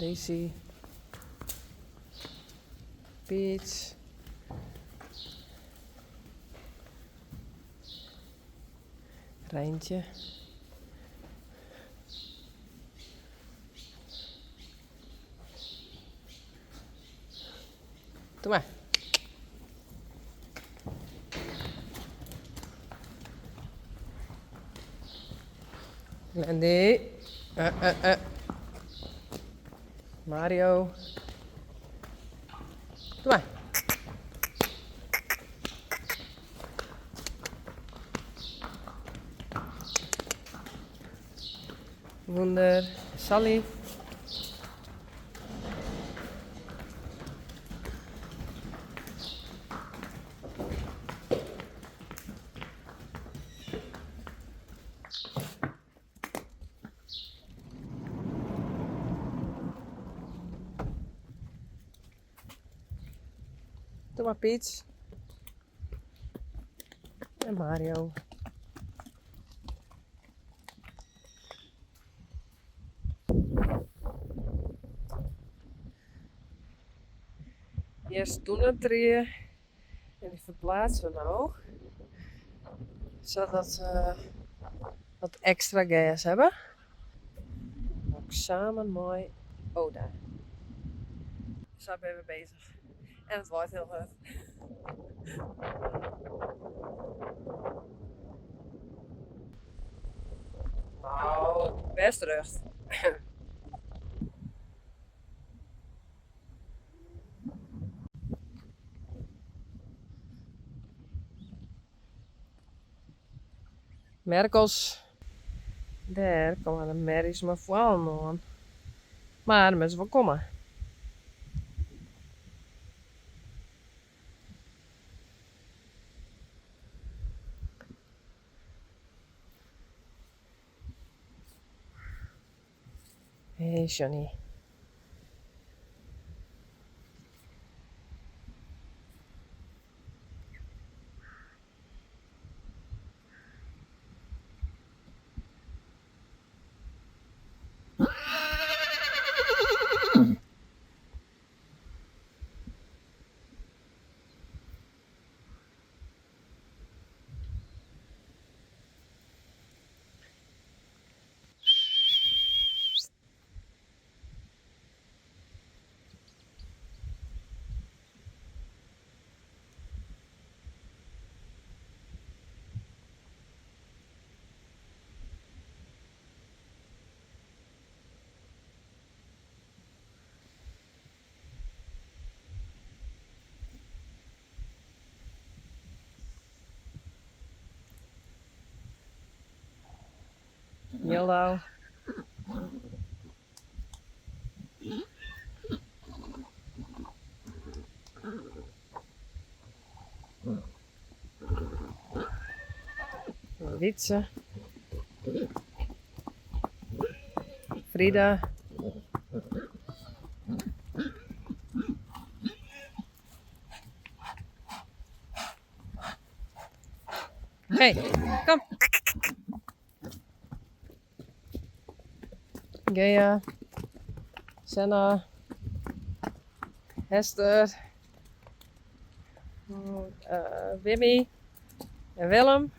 Daisy. Peach. Rijntje. Doe maar. Glendy. Mario. Doe maar. Wunder. Sally. Doe maar Peach. En Mario. Eerst doen het drieën. En die verplaatsen we nou. Zodat ze wat extra gas hebben. Ook samen mooi Oda. Zo zijn we bezig. En het wordt heel hard. Nou, best terug. Merkels. Daar komen de merries maar vooral aan. Maar dan moeten we komen. Hé, hey, Johnny. Yellow. Wietse. Frida. Hey, kom. Gea. Senna. Hester. Wimmy. En Willem.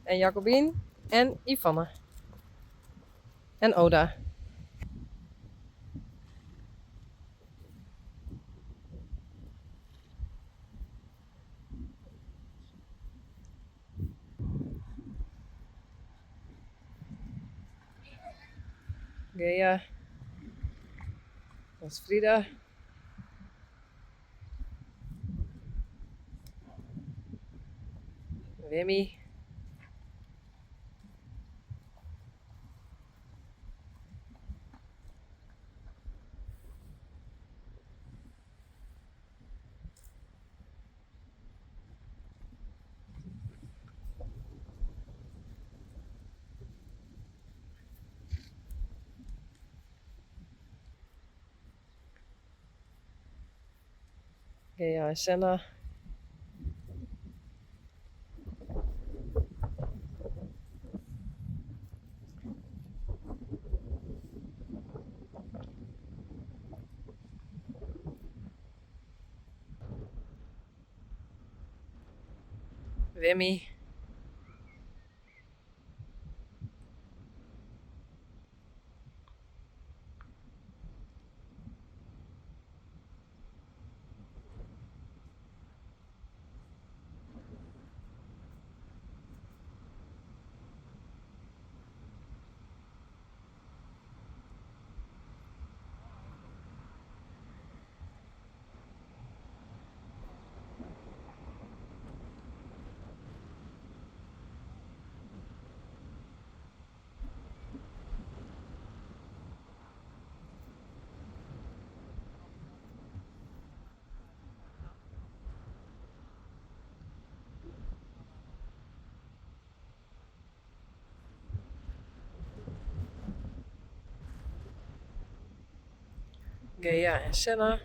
En Jacobien. En Yvonne. En Oda. Gea. Dat is Frida. Wimmy. Gea en Senna. Wimmy. Gea en Senna.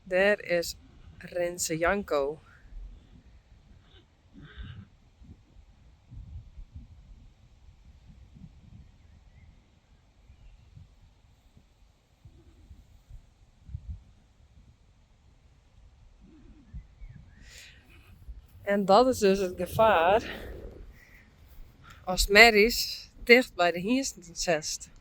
Daar is Renze Janko. En dat is dus het gevaar als merries dicht bij de hiersten zest.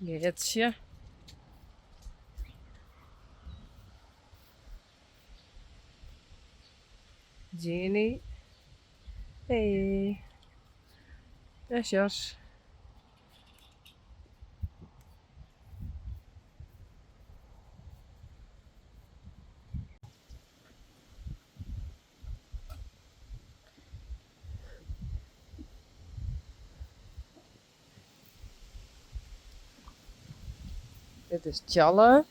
Gitsje. Jenny. Hey. Dat is Jos. Dit is Tjalle.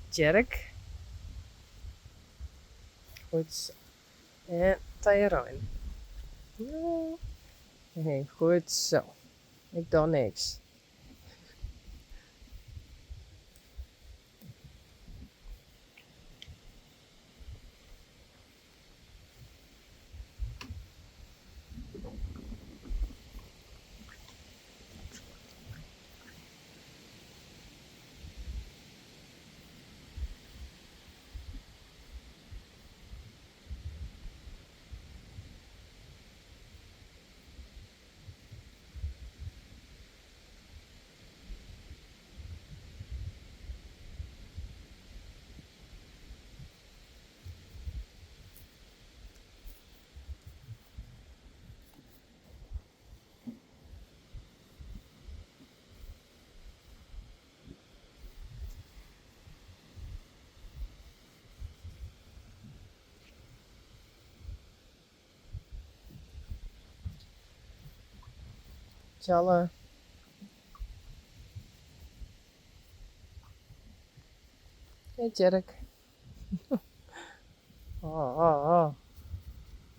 Jerk. Goed zo. En Tyrone. Nee, goed zo. Ik doe niks. Tjallen. Hey Jerk. Oh, oh, oh.